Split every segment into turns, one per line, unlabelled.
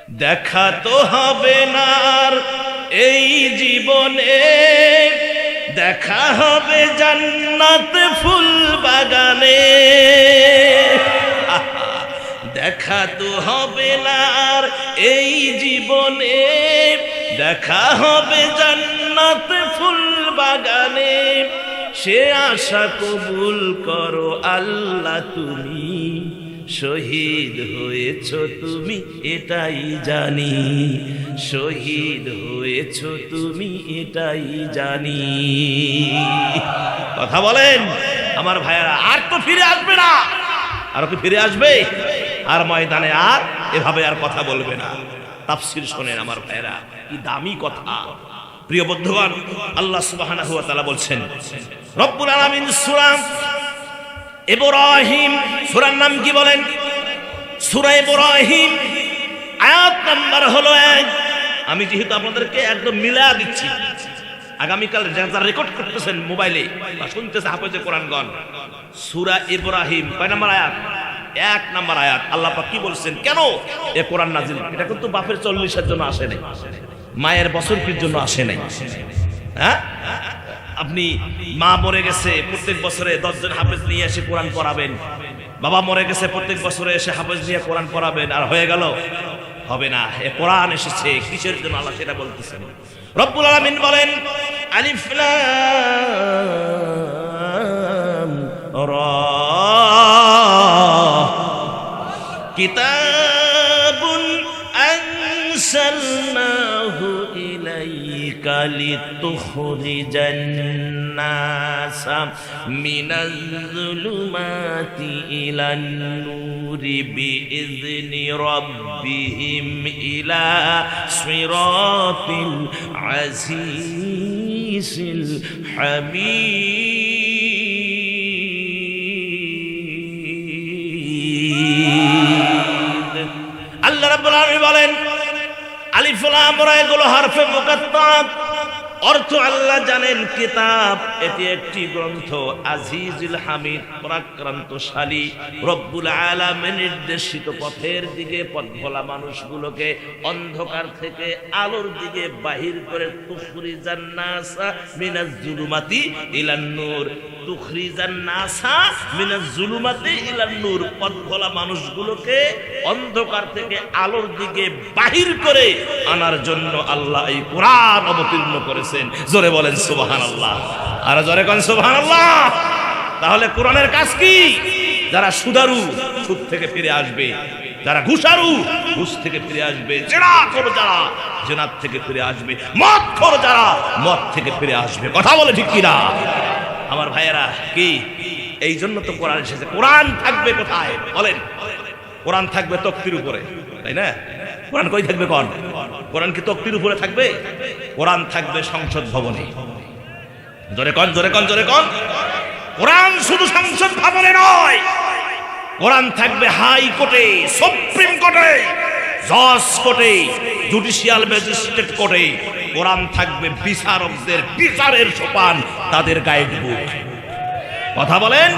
দেখা তো হবে না আর এই জীবনে, দেখা হবে জান্নাত ফুল বাগানে। দেখা তো হবে না আর এই জীবনে, দেখা হবে জান্নাত ফুল বাগানে। সে আশা কবুল করো আল্লাহ, তুমি শহীদ হয়েছ তুমি এটাই জানি, শহীদ হয়েছ তুমি এটাই জানি। কথা বলেন আমার ভাইয়েরা, আর তো ফিরে আসবে না। আর কি ফিরে আসবে? আর ময়দানে আর এভাবে আর কথা বলবে না। তাফসীর শোনেন আমার ভাইয়েরা, কি দামি কথা। প্রিয় বন্ধুগণ, আল্লাহ সুবহানাহু ওয়া তাআলা বলছেন, রব্বুল আলামিন সূরা ইব্রাহিম, সূরার নাম কি বলেন? সূরা ইব্রাহিম, আয়াত নাম্বার হলো 1। আমি যেহেতু আপনাদেরকে একদম মিলায়া দিচ্ছি, আগামীকাল যারা রেকর্ড করতেছেন মোবাইলে বা শুনতেছে হাফেজে কোরআনগণ, সূরা ইব্রাহিম কয় নাম্বার আয়াত? 1 নাম্বার আয়াত। আল্লাহ পাক কি বলছেন, কেন এ কোরআন নাজিল? এটা কিন্তু বাপের 40-এর জন্য আসে নাই, মায়ের বছরটির জন্য আসে নাই। হ্যাঁ, আপনি মা মরে গেছে, প্রত্যেক বছরে 10 জন হাফেজ নিয়ে এসে কোরআন পড়াবেন। বাবা মরে গেছে, প্রত্যেক বছরে এসে হাফেজ নিয়ে কোরআন পড়াবেন, আর হয়ে গেল? হবে না। এ কোরআন এসেছে কিসের জন্য আল্লাহ সেটা বলতেছেন। রব্বুল আলামিন বলেন, আলিফ লাম রা, কিতাবুন আনসালনাহু ইলাইকা লিতুখরিজান নাসা মিনাজ যুলুমাতি ইলান নূরি বিইذনি রাব্বিহিম ইলা সিরাতিল আজিজিল হামিদ। আল্লাহ রাব্বুল আলামিন বলেন, আলিফ লাম রা এগুলো হরফে মুকাত্তাত, অর্থ আল্লাহ জানেন। কিতাব এটি একটি গ্রন্থ, আজিজুল হামিদ পরাক্রান্তশালী। রব্বুল আলামিন নির্দেশিত পথের দিকে পথভোলা মানুষগুলোকে অন্ধকার থেকে আলোর দিকে বাহির করে, তুখরিজান নাসা মিনাজ যুলুমাতি ইলান নূর, তুখরিজান নাসা মিনাজ যুলুমাতি ইলান নূর, পথভোলা মানুষগুলোকে অন্ধকার থেকে আলোর দিকে বাহির করে আনার জন্য আল্লাহ এই কোরআন অবতীর্ণ করেছেন। জোরে বলেন সুবহানাল্লাহ, আর জোরে কোন সুবহানাল্লাহ। তাহলে কোরআনের কাজ কি? যারা সুদারু সুদ থেকে ফিরে আসবে, যারা ঘুষারু ঘুষ থেকে ফিরে আসবে, জেনাখোর যারা জেনার থেকে ফিরে আসবে, মদখোর যারা মদ থেকে ফিরে আসবে। কথা বলে ঠিক কিনা আমার ভাইয়েরা? কি এই জন্য তো কোরআন এসেছে। কোরআন থাকবে কোথায় বলেন? কোরআন থাকবে তকতির উপরে, তাই না? কোরআন কই থাকবে? কোন কোরআন কি তকতির উপরে থাকবে? কোরআন থাকবে সংসদ ভবনে। জোরে কোন, জোরে কোন, জোরে কোন। কোরআন শুধু সংসদ ভবনে নয়, কোরআন থাকবে হাই কোর্টে, সুপ্রিম কোর্টে, জজ কোর্টে, জুডিশিয়াল ম্যাজিস্ট্রেট কোর্টে। কোরআন থাকবে বিচারকদের বিচারের সোপান, তাদের গাইড বুক। কথা বলেন,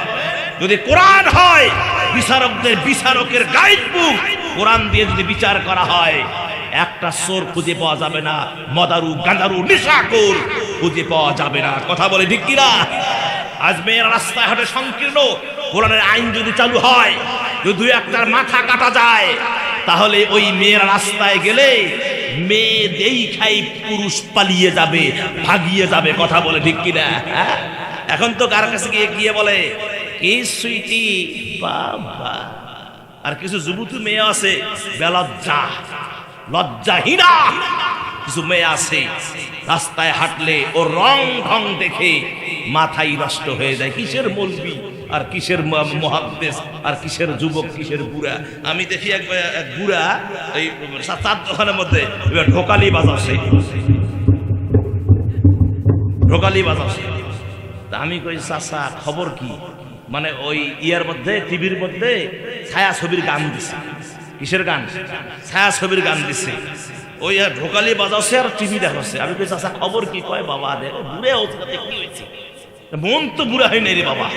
যদি কোরআন হয় বিচারকদের বিচারকের গাইড বুক, কোরআন দিয়ে যদি বিচার করা হয়, একটা চোর খুঁজে পাওয়া যাবে না, মদারু গাঁজারু নেশাখোর খুঁজে পাওয়া যাবে না। কথা বলে ঠিক কিনা? আজ মেয়ের রাস্তায় হাটে সংকীর্ণ, কোরআনের আইন যদি চালু হয়, যদি 2-1টার মাথা কাটা যায়, তাহলে ওই মেয়ের রাস্তায় গেলে মেয়ে দেখাই পুরুষ পালিয়ে যাবে, ভাগিয়ে যাবে। কথা বলে ঠিক কিনা? এখন তো কার কাছে গিয়ে বলে, কি সুইটি বাবা। আর কিছু যুবতী মেয়ে আছে বেলজ্জা, লজ্জাহীনা কিছু মেয়ে আছে, রাস্তায় হাঁটলে ও রং ঢং দেখে মাথায় নষ্ট হয়ে যায়। কিসের মৌলবি আর কিসের মুহাদ্দিস আর কিসের যুবক, কিসের বুড়া। আমি দেখি এক বুড়া এই চার দোকানের মধ্যে ঢোকালি বাজাচ্ছে, ঢোকালি বাজাচ্ছে। আমি কই, চাচা খবর কি? মানে ওই ইয়ার মধ্যে, টিভির মধ্যে ছায়া ছবির গান দিছে। কিসের গান? ছায়া ছবির গান দিছে। ওই ঢোকালি বাজাচ্ছে আর টিভি দেখাচ্ছে। আমি কই, চাচা খবর কি? কয়, বাবা দেখো বুড়ে হচ্ছে, কি হয়েছে? মন তো বুড়া হয় নাই রে বাবা,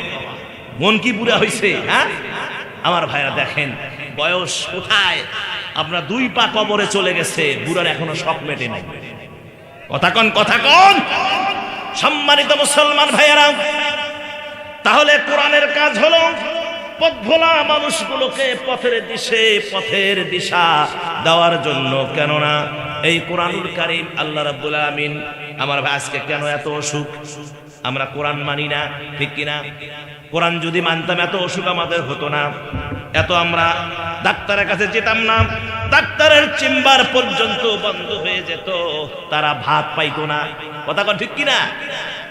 মন কি বুড়া হয়েছে? হ্যাঁ আমার ভাইরা, দেখেন বয়স কোথায়, আমরা 2 পা কবরে চলে গেছে, বুড়ার এখনো শখ মেটে নাই। কথা কন সম্মানিত মুসলমান ভাইয়েরা, তাহলে কোরআনের কাজ হলো পথ ভোলা মানুষগুলোকে পথের দিশা দেওয়ার জন্য। কেননা এই কোরআনুল কারীম আল্লাহ রাব্বুল আলামিন, আমার ভাই আজকে কেন এত অসুখ? আমরা কোরআন মানি না, ঠিক কিনা? কোরআন যদি মানতাম এত অসুখ আমাদের হতো না, এত আমরা ডাক্তারের কাছে যেতাম না, ডাক্তারের চেম্বার পর্যন্ত বন্ধ হয়ে যেত, তারা ভাত পাইতো না। কথা কন ঠিক কিনা?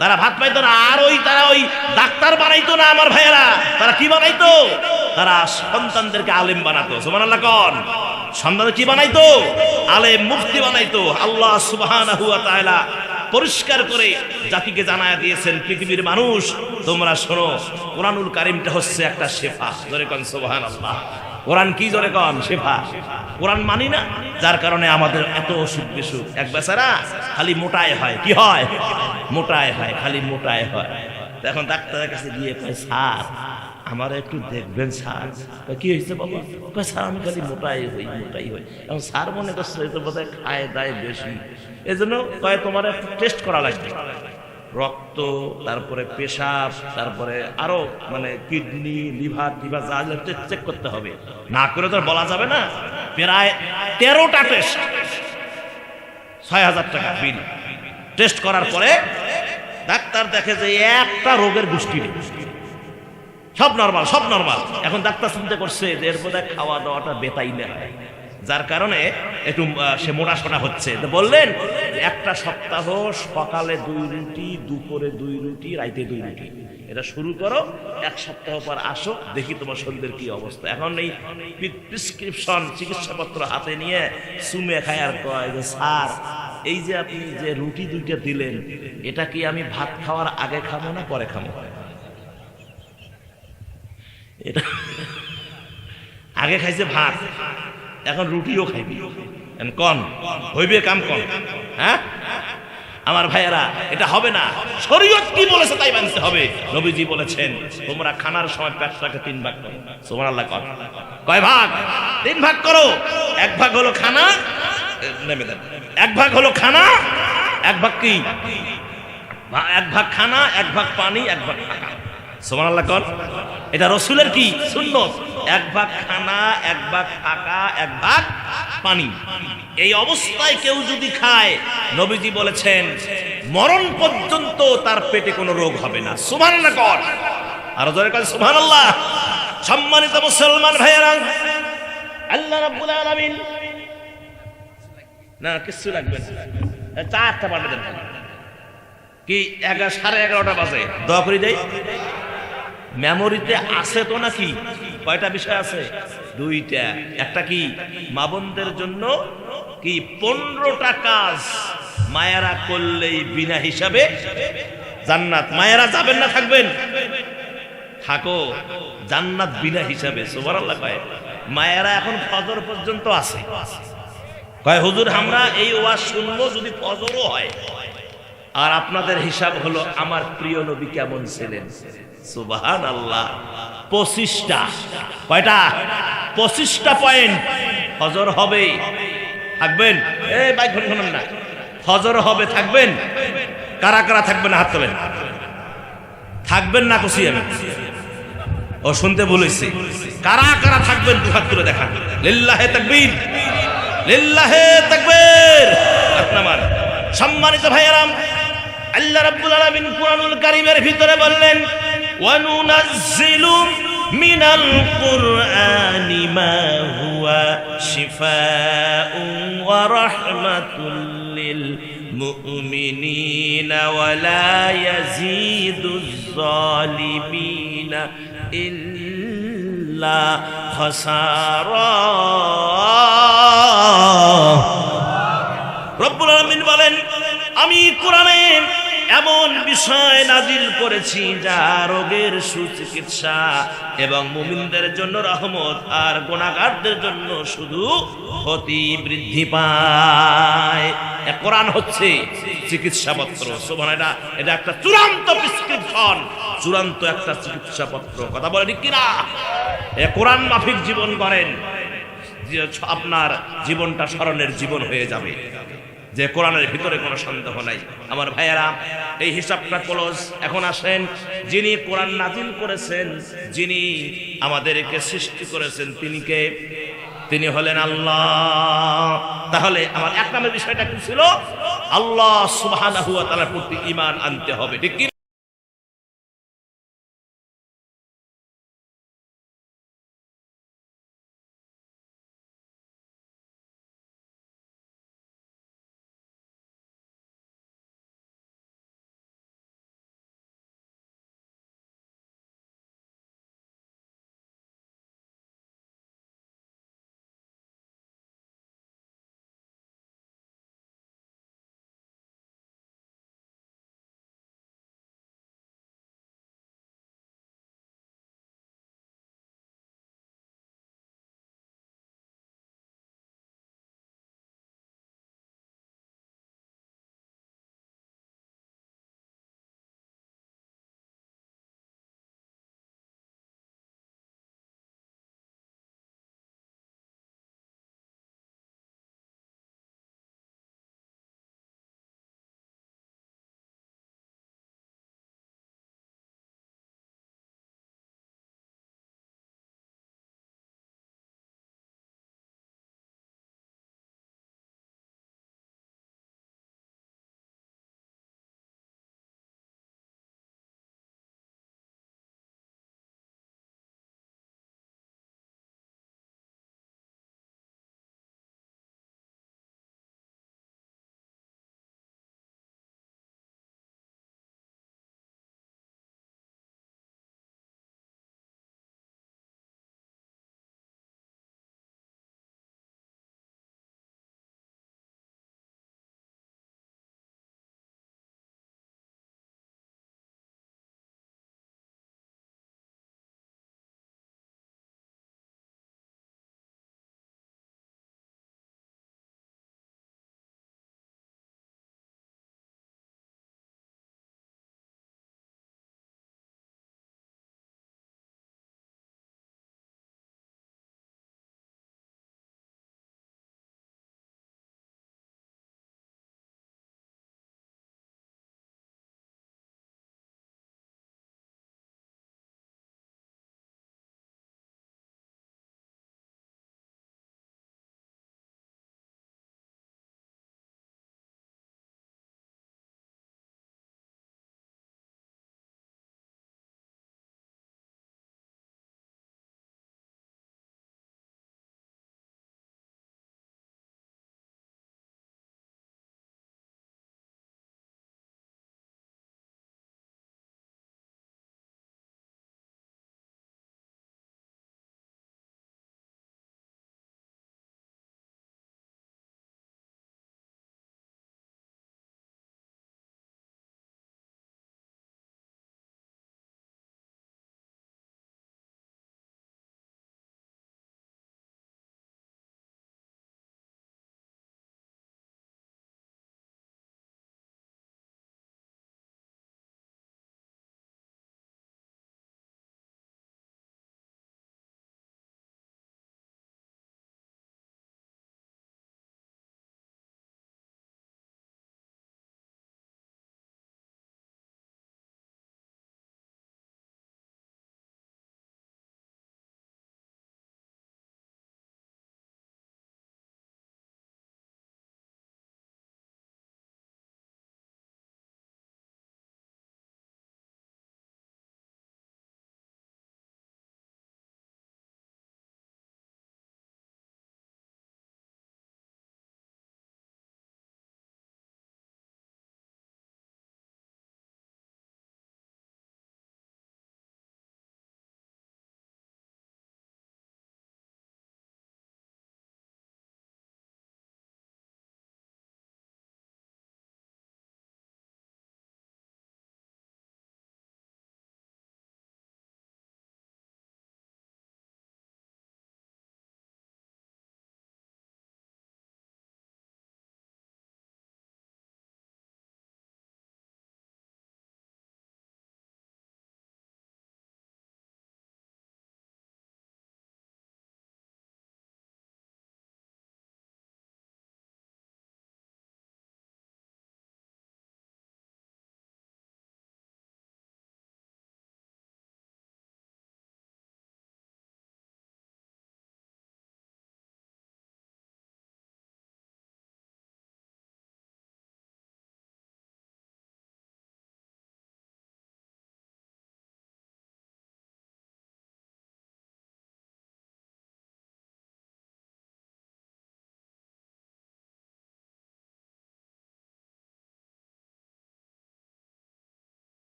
তারা ভাত পাইতো না। আর তারা ওই ডাক্তার বানাইতো না আমার ভাইয়েরা, তারা কি বানাইতো? তারা সন্তানদেরকে আলেম বানাতো। সুবহানাল্লাহ কোন? সন্তান কি বানাইতো? আলেম, মুফতি বানাইতো। আল্লাহ সুবহানাহু ওয়া তাআলা পরিষ্কার করে জাতিকে জানায়া দিয়েছেন, পৃথিবীর মানুষ তোমরা শোনো, কোরআনুল কারীমটা হচ্ছে একটা শিফা। জোরে কোন সুবহানাল্লাহ। কোরআন কি? জোরে কোন শিফা। কোরআন মানি না, যার কারণে আমাদের এত অসুখ বিসুখ। এক বেচারা খালি মোটায় হয়। কি হয়? মোটায় হয়, খালি মোটায় হয়। এখন ডাক্তারের কাছে গিয়ে কয়, স্যার আমার একটু দেখবেন স্যার। কি হয়েছে বাবা? কয় স্যার আমি খালি মোটাই হই। এখন স্যার মনে করছে এটা বোধহয় খায় দায় বেশি, এজন্য কয় তোমার একটু টেস্ট করা লাগবে, রক্ত, তারপরে পেশাব, তারপরে আরো মানে কিডনি, লিভার যা চেক করতে হবে। না করে তো বলা যাবে না। প্রায় 13টা টেস্ট, 6,000 টাকা বিল। টেস্ট করার পরে ডাক্তার দেখে যে একটা রোগের গোষ্ঠী নেই, সব নরমাল। এখন ডাক্তার চিন্তা করছে যে এর বোধহয় খাওয়া দাওয়াটা বেতাইলে হয়, যার কারণে একটু সে মোটাসোটা হচ্ছে। তো বললেন একটা সপ্তাহ সকালে 2 রুটি, দুপুরে 2 রুটি, রাইতে 2 রুটি, এটা শুরু করো। 1 সপ্তাহ পর আসো, দেখি তোমার শরীরের কি অবস্থা। এখন এই প্রেসক্রিপশন, চিকিৎসাপত্র হাতে নিয়ে চুমে খায় আর কয় যে স্যার এই যে আপনি যে রুটি 2টা দিলেন, এটা কি আমি ভাত খাওয়ার আগে খাবো না পরে খাবো? এটা আগে খাইছে ভাত, এখন রুটিও খাইবি, কন হইবে কাম কন? হ্যাঁ আমার ভাইয়েরা, এটা হবে না। শরীয়ত কি বলেছে তাই মানতে হবে। নবীজি বলেছেন তোমরা খানার সময় পেটটাকে 3 ভাগ করো। সুবহানাল্লাহ কর। কয় ভাগ? 3 ভাগ করো। 1 ভাগ হলো খানা, নেমে দেন। 1 ভাগ হলো খানা, 1 ভাগ কি? 1 ভাগ খানা, 1 ভাগ পানি, 1 ভাগ ফাঁকা। সুবহানাল্লাহ কর। এটা রাসূলের কি সুন্নাত। 1 ভাগ খানা, 1 ভাগ ফাঁকা, 1 ভাগ পানি। এই অবস্থায় কেউ যদি খায়, নবীজি বলেছেন মরণ পর্যন্ত তার পেটে কোনো রোগ হবে না। সুবহানাল্লাহ কর। আর জোরে কর সুবহানাল্লাহ। সম্মানিত মুসলমান ভাইয়েরা, আল্লাহ রাব্বুল আলামিন না কিছু লাগবে না, 4টা পাঠিয়ে দেন। কি 11:30 বাজে? দোয়া করে দেই। মেমোরিতে আছে তো নাকি? কয়টা বিষয় আছে? 2টা। একটা কি? মা বোনদের জন্য কি 15টা কাজ মায়েরা করলেই বিনা হিসাবে জান্নাত। মায়েরা যাবেন না থাকবেন? থাকো, জান্নাত বিনা হিসাবে। সুবহানাল্লাহ। কয় মায়েরা এখন ফজর পর্যন্ত আছে। কয় হুজুর আমরা এই ওয়াজ শুনবো যদি ফজরও হয়, আর আপনাদের হিসাব হলো আমার প্রিয় নবী কেমন ছিলেন। সুবহানাল্লাহ। 25টা। কয়টা? 25টা পয়েন্ট। ফজর হবে, থাকবেন? এই বাইক ঘুরবেন না। ফজর হবে, থাকবেন? কারা কারা থাকবেন হাত তোলেন। থাকবেন না খুশি আমি? ও শুনতে বলেছি। কারা কারা থাকবেন 2 হাত তুলে দেখান। লিল্লাহে তাকবীর, লিল্লাহে তাকবীর। আপনার সম্মানিত ভাইয়েরা, আল্লাহ রাব্বুল আলামিন কুরআনুল কারীমের ভিতরে বললেন ওয়ানুনাজ্জিলু মিনাল কুরআনি মা হুয়া শিফাউন ওয়া রাহমাতুল লিল মুমিনিনা ওয়া লা ইয়াজিদুজ যালিমিনা ইল্লা খাসারা। রব্বুল আলামিন বলেন আমি কোরআনে এমন বিষয় নাজিল করেছি যা রোগের সুচিকিৎসা এবং মুমিনদের জন্য রহমত, আর গুনাহগারদের জন্য শুধু ক্ষতি বৃদ্ধি পায়। কোরআন হচ্ছে চিকিৎসাপত্র। সুবহানাল্লাহ। এটা একটা চূড়ান্ত প্রেসক্রিপশন, চূড়ান্ত একটা চিকিৎসাপত্র। কথা বলে ঠিক কিনা? কোরআন মাফিক জীবন করেন, আপনার জীবনটা স্মরণের জীবন হয়ে যাবে, যে কোরআনের ভিতরে কোনো সন্দেহ নাই। আমার ভাইয়েরা, এই হিসাবটা ক্লোজ। এখন আসেন, যিনি কোরআন নাজিল করেছেন, যিনি আমাদেরকে সৃষ্টি করেছেন, তিনি কে? তিনি হলেন আল্লাহ। তাহলে আমার এক নম্বর বিষয়টা কি ছিল? আল্লাহ সুবহানাহু ওয়া তাআলার প্রতি ঈমান আনতে হবে, ঠিক কি?